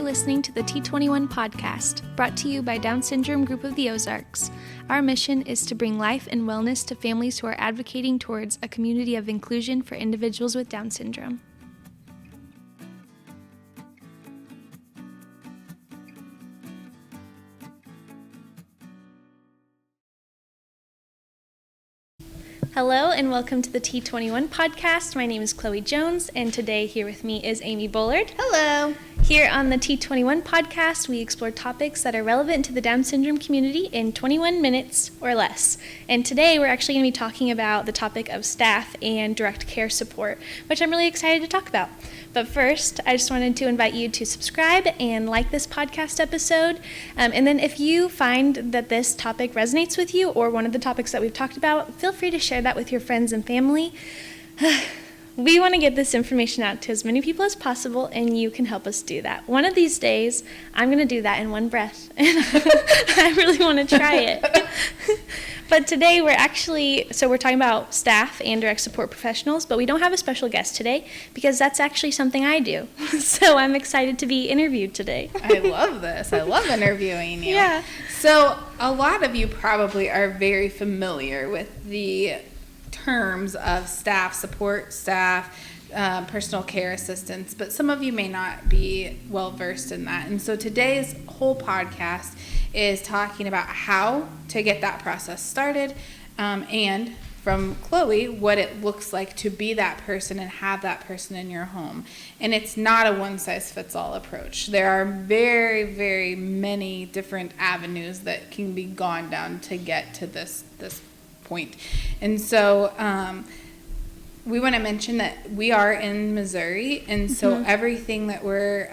listening to the T21 podcast, brought to you by Down Syndrome Group of the Ozarks. Our mission is to bring life and wellness to families who are advocating towards a community of inclusion for individuals with Down syndrome. Hello and welcome to the T21 podcast. My name is Chloe Jones, and today here with me is Amy Bullard. Hello. Here on the T21 podcast, we explore topics that are relevant to the Down syndrome community in 21 minutes or less. And today we're actually going to be talking about the topic of staff and direct care support, which I'm really excited to talk about. But first, I just wanted to invite you to subscribe and like this podcast episode. And then if you find that this topic resonates with you or one of the topics that we've talked about, feel free to share that with your friends and family. We want to get this information out to as many people as possible, and you can help us do that. One of these days, I'm going to do that in one breath, and I really want to try it. But today we're talking about staff and direct support professionals, but we don't have a special guest today because that's actually something I do. So I'm excited to be interviewed today. I love this. I love interviewing you. Yeah. So a lot of you probably are very familiar with the terms of staff, support staff, personal care assistants, but some of you may not be well versed in that. And so today's whole podcast is talking about how to get that process started, and from Chloe, what it looks like to be that person and have that person in your home. And it's not a one-size-fits-all approach. There are very, very many different avenues that can be gone down to get to this point. And so we want to mention that we are in Missouri, and so everything that we're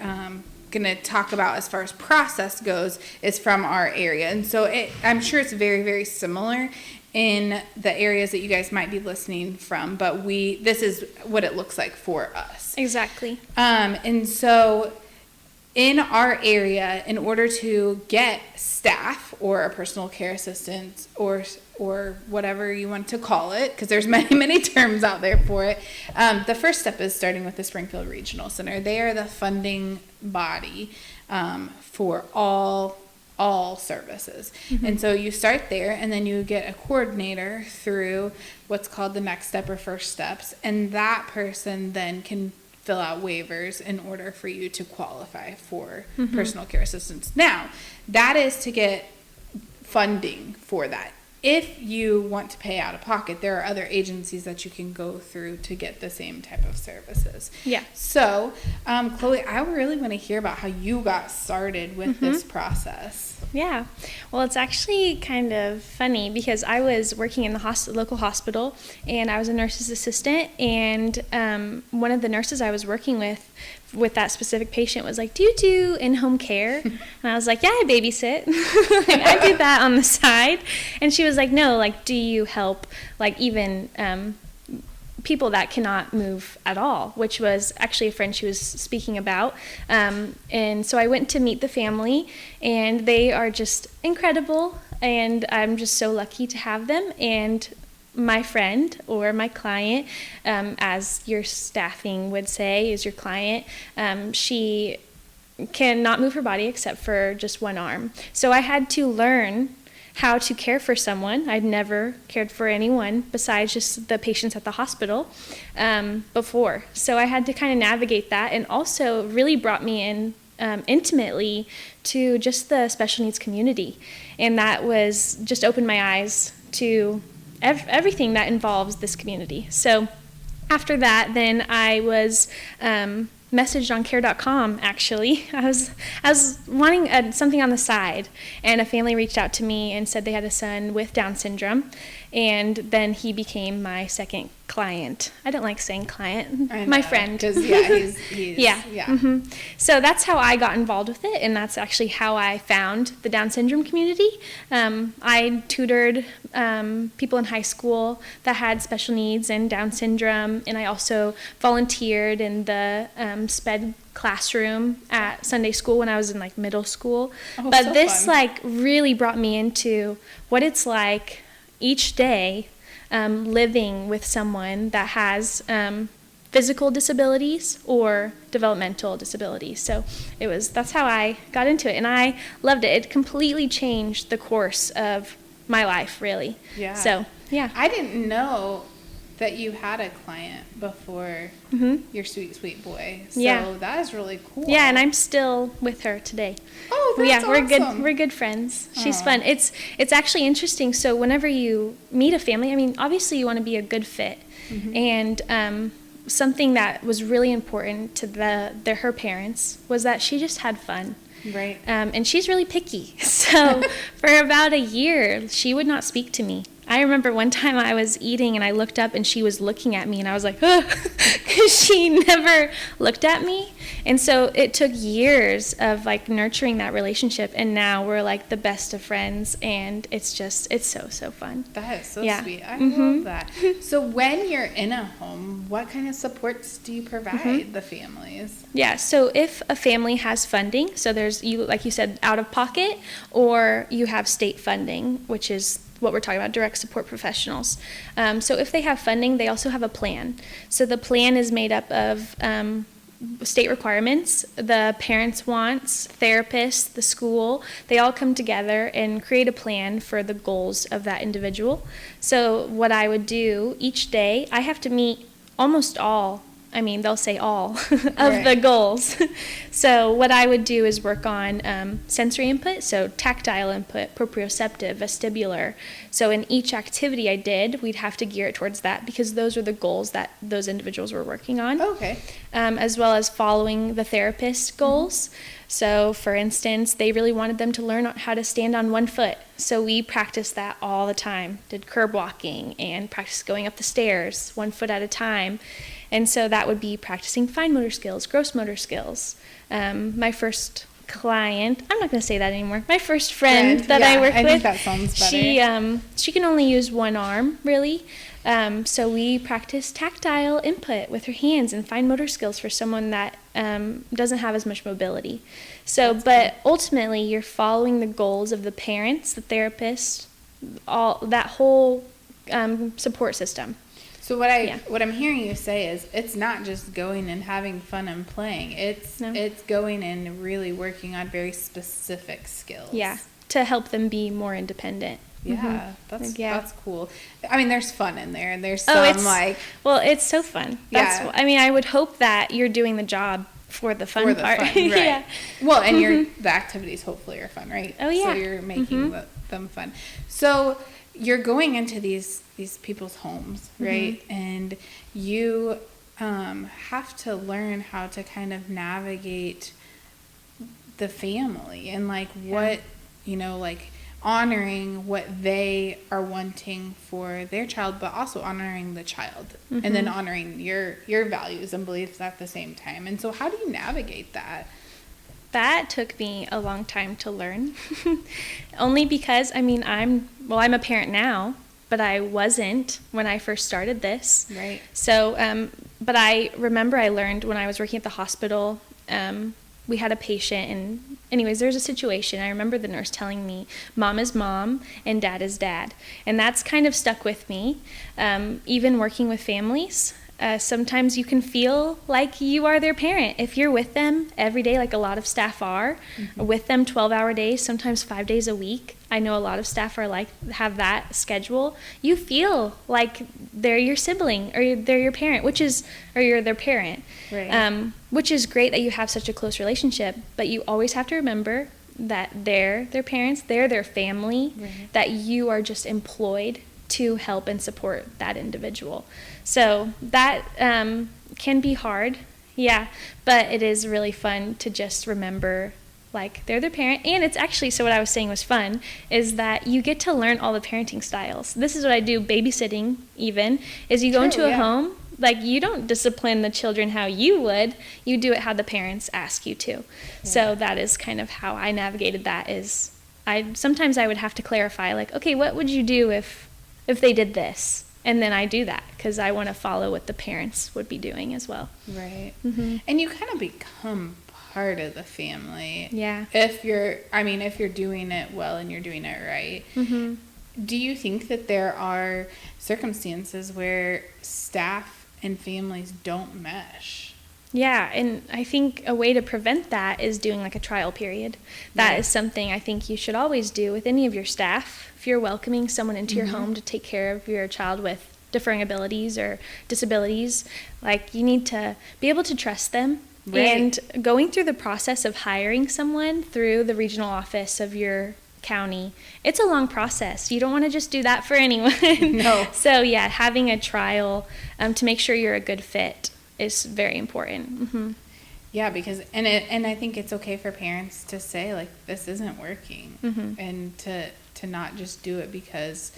going to talk about as far as process goes is from our area. And so I'm sure it's very, very similar in the areas that you guys might be listening from, but this is what it looks like for us. Exactly. And so in our area, in order to get staff or a personal care assistant or whatever you want to call it, because there's many, many terms out there for it, the first step is starting with the Springfield Regional Center. They are the funding body for all services. And so you start there, and then you get a coordinator through what's called the next step or first steps, and that person then can fill out waivers in order for you to qualify for personal care assistance. Now, that is to get funding for that. If you want to pay out of pocket, there are other agencies that you can go through to get the same type of services. Yeah. So, Chloe, I really want to hear about how you got started with this process. Yeah. Well, it's actually kind of funny because I was working in the local hospital, and I was a nurse's assistant, and one of the nurses I was working with that specific patient was like, "Do you do in-home care?" And I was like, "Yeah, I babysit." I do that on the side. And she was like, "No, like, do you help, like, even people that cannot move at all?" Which was actually a friend she was speaking about. And so I went to meet the family, and they are just incredible, and I'm just so lucky to have them. And my friend, or my client, as your staffing would say, is your client, she cannot move her body except for just one arm. So I had to learn how to care for someone. I'd never cared for anyone besides just the patients at the hospital before. So I had to kind of navigate that, and also really brought me in intimately to just the special needs community. And that was just opened my eyes to everything that involves this community. So after that, then I was messaged on care.com, actually. I was wanting something on the side, and a family reached out to me and said they had a son with Down syndrome, and then he became my second client. I don't like saying client. My friend. Because, he's yeah. So that's how I got involved with it, and that's actually how I found the Down syndrome community. I tutored people in high school that had special needs and Down syndrome, and I also volunteered in the SPED classroom at Sunday school when I was in like middle school. But so this fun. Like really brought me into what it's like each day living with someone that has physical disabilities or developmental disabilities. So that's how I got into it, and I loved it. It completely changed the course of my life, really. Yeah. So, yeah. I didn't know that you had a client before your sweet, sweet boy. So that is really cool. Yeah, and I'm still with her today. Oh, that's awesome. We're good friends. She's fun. It's actually interesting. So whenever you meet a family, I mean, obviously you want to be a good fit. And something that was really important to her parents was that she just had fun. Right. And she's really picky. So for about a year, she would not speak to me. I remember one time I was eating and I looked up and she was looking at me and I was like, because she never looked at me. And so it took years of like nurturing that relationship, and now we're like the best of friends, and it's so fun. That is so sweet. I love that. So when you're in a home, what kind of supports do you provide the families? Yeah, so if a family has funding, so there's, like you said, out of pocket, or you have state funding, which is what we're talking about, direct support professionals. So if they have funding, they also have a plan. So the plan is made up of state requirements, the parents' wants, therapists, the school. They all come together and create a plan for the goals of that individual. So what I would do each day, I have to meet almost all, they'll say all of the goals. So what I would do is work on sensory input, so tactile input, proprioceptive, vestibular. So in each activity I did, we'd have to gear it towards that, because those were the goals that those individuals were working on. Okay. As well as following the therapist goals. So for instance, they really wanted them to learn how to stand on one foot. So we practiced that all the time, did curb walking and practice going up the stairs 1 foot at a time. And so that would be practicing fine motor skills, gross motor skills. My first client, I'm not going to say that anymore, my first friend that I work with, think that sounds better. She can only use one arm, really. So we practice tactile input with her hands and fine motor skills for someone that doesn't have as much mobility. So, but ultimately, you're following the goals of the parents, the therapist, that whole support system. So what I'm hearing you say is, it's not just going and having fun and playing. It's going and really working on very specific skills. Yeah, to help them be more independent. Yeah, that's cool. There's fun in there, and there's it's so fun. I would hope that you're doing the job for the fun part. Fun, right. Yeah. Well, and the activities hopefully are fun, right? Oh yeah. So you're making them fun. So you're going into these people's homes, right? And you have to learn how to kind of navigate the family and honoring what they are wanting for their child, but also honoring the child, and then honoring your values and beliefs at the same time. And so how do you navigate that? That took me a long time to learn. Only because, I'm a parent now, but I wasn't when I first started this. Right. So, but I remember I learned when I was working at the hospital, we had a patient, and anyways, there's a situation. I remember the nurse telling me, mom is mom and dad is dad. And that's kind of stuck with me. Even working with families, sometimes you can feel like you are their parent. If you're with them every day, like a lot of staff are, with them 12-hour days, sometimes 5 days a week. I know a lot of staff are have that schedule. You feel like they're your sibling, or they're your parent, or you're their parent. Right. Which is great that you have such a close relationship, but you always have to remember that they're their parents, they're their family, that you are just employed to help and support that individual. So that can be hard, but it is really fun to just remember they're their parent. And it's actually, so what I was saying was fun, is that you get to learn all the parenting styles. This is what I do, babysitting even, is you go into a home, you don't discipline the children how you would, you do it how the parents ask you to. So that is kind of how I navigated that. Sometimes I would have to clarify, okay, what would you do if they did this? And then I do that because I want to follow what the parents would be doing as well. Right. And you kind of become part of the family. Yeah. If you're doing it well and you're doing it right. Do you think that there are circumstances where staff and families don't mesh. Yeah, and I think a way to prevent that is doing like a trial period. That is something I think you should always do with any of your staff. If you're welcoming someone into your home to take care of your child with differing abilities or disabilities, like you need to be able to trust them. Right. And going through the process of hiring someone through the regional office of your county, it's a long process. You don't want to just do that for anyone. No. So yeah, having a trial to make sure you're a good fit is very important. Mm-hmm. Yeah, because and I think it's okay for parents to say like this isn't working, and to not just do it because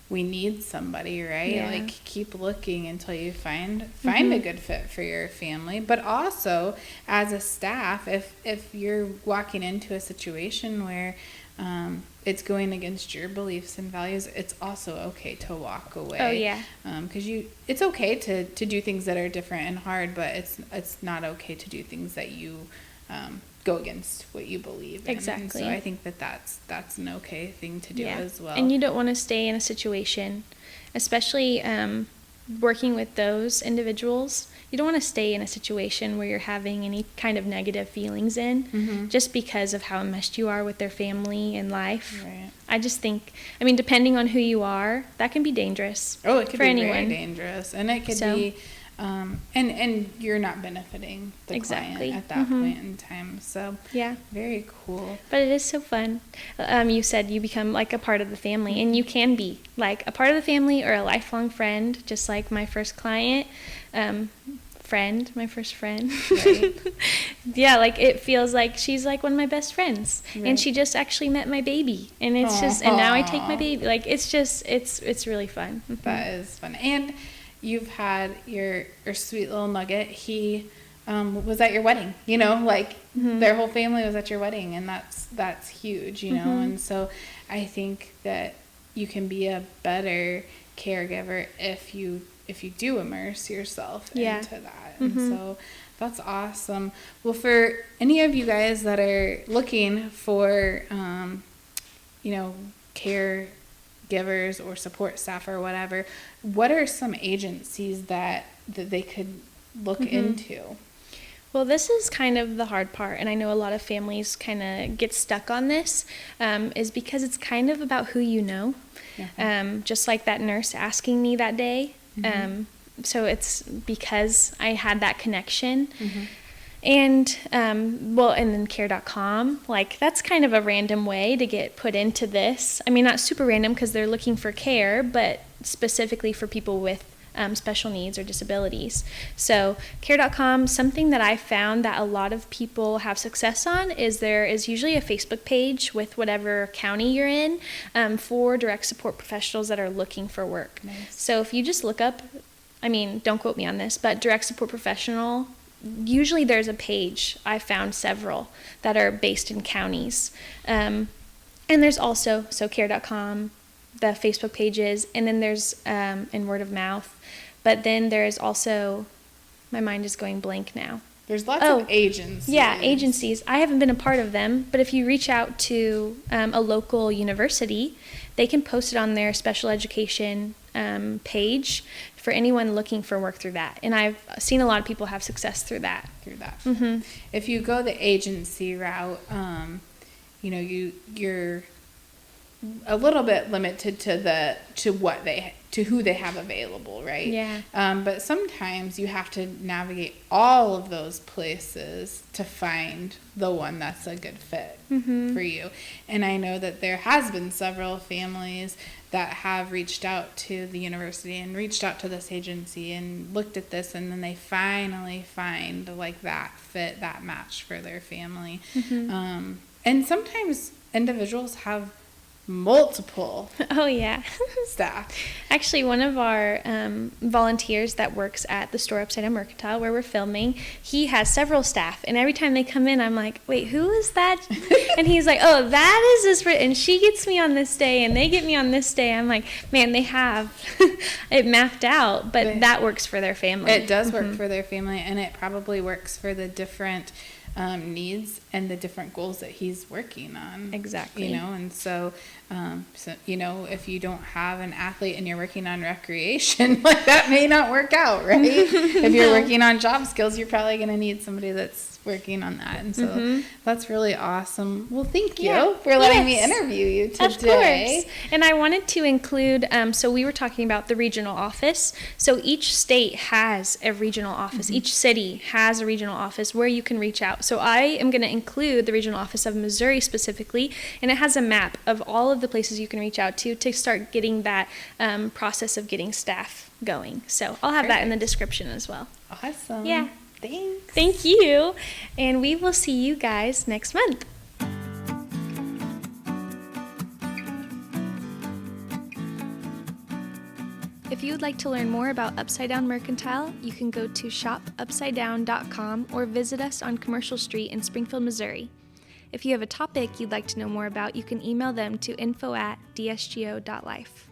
we need somebody, right? Yeah. Like keep looking until you find a good fit for your family. But also as a staff, if you're walking into a situation where it's going against your beliefs and values, it's also okay to walk away. Oh yeah. Because it's okay to do things that are different and hard, but it's not okay to do things that you go against what you believe in. Exactly. And so I think that's an okay thing to do as well. And you don't want to stay in a situation, especially working with those individuals. You don't want to stay in a situation where you're having any kind of negative feelings in just because of how enmeshed you are with their family and life. Right. I just think, I mean, depending on who you are, that can be dangerous. Oh, it could for be anyone. Very dangerous. And it could be, and you're not benefiting the client at that point in time. So, yeah. Very cool. But it is so fun. You said you become like a part of the family, and you can be like a part of the family or a lifelong friend, just like my first client. My first friend. Right. Yeah, like it feels like she's like one of my best friends. Right. And she just actually met my baby. And it's just, and now I take my baby. Like it's just, it's really fun. That is fun. And you've had your sweet little nugget. He was at your wedding, like their whole family was at your wedding, and that's huge, And so I think that you can be a better caregiver if you do immerse yourself into that. And so that's awesome. Well, for any of you guys that are looking for, caregivers or support staff or whatever, what are some agencies that they could look into? Well, this is kind of the hard part, and I know a lot of families kind of get stuck on this, is because it's kind of about who you know. Just like that nurse asking me that day. So it's because I had that connection. And, and then care.com, like that's kind of a random way to get put into this. I mean, not super random because they're looking for care, but specifically for people with special needs or disabilities. So care.com, something that I found that a lot of people have success on is there is usually a Facebook page with whatever county you're in for direct support professionals that are looking for work. Nice. So if you just look up, I mean, don't quote me on this, but direct support professional, usually there's a page. I found several that are based in counties. And there's also, care.com, the Facebook pages, and then there's in word of mouth. But then there's also, my mind is going blank now. There's lots of agencies. Yeah, agencies. I haven't been a part of them, but if you reach out to a local university, they can post it on their special education page for anyone looking for work through that. And I've seen a lot of people have success through that. If you go the agency route, you're a little bit limited to who they have available, right? Yeah. But sometimes you have to navigate all of those places to find the one that's a good fit for you. And I know that there has been several families that have reached out to the university and reached out to this agency and looked at this, and then they finally find like that fit, that match for their family. And sometimes individuals have multiple staff. Actually, one of our volunteers that works at the store upside down Mercantile where we're filming, he has several staff, and every time they come in I'm like, wait, who is that? And he's like, oh, that is this, and she gets me on this day and they get me on this day. I'm like, man, they have it mapped out, but that works for their family. It does work for their family, and it probably works for the different needs and the different goals that he's working on. Exactly. You know, and so, you know, if you don't have an athlete and you're working on recreation, like that may not work out, right? If you're working on job skills, you're probably going to need somebody that's working on that. And so that's really awesome. Well, thank you for letting me interview you today. Of course. And I wanted to include, so we were talking about the regional office. So each state has a regional office. Each city has a regional office where you can reach out. So I am going to include the regional office of Missouri specifically, and it has a map of all of the places you can reach out to start getting that process of getting staff going. So I'll have that in the description as well. Awesome. Yeah. Thanks. Thank you. And we will see you guys next month. If you would like to learn more about Upside Down Mercantile, you can go to shopupsidedown.com or visit us on Commercial Street in Springfield, Missouri. If you have a topic you'd like to know more about, you can email them to info@dsgo.life.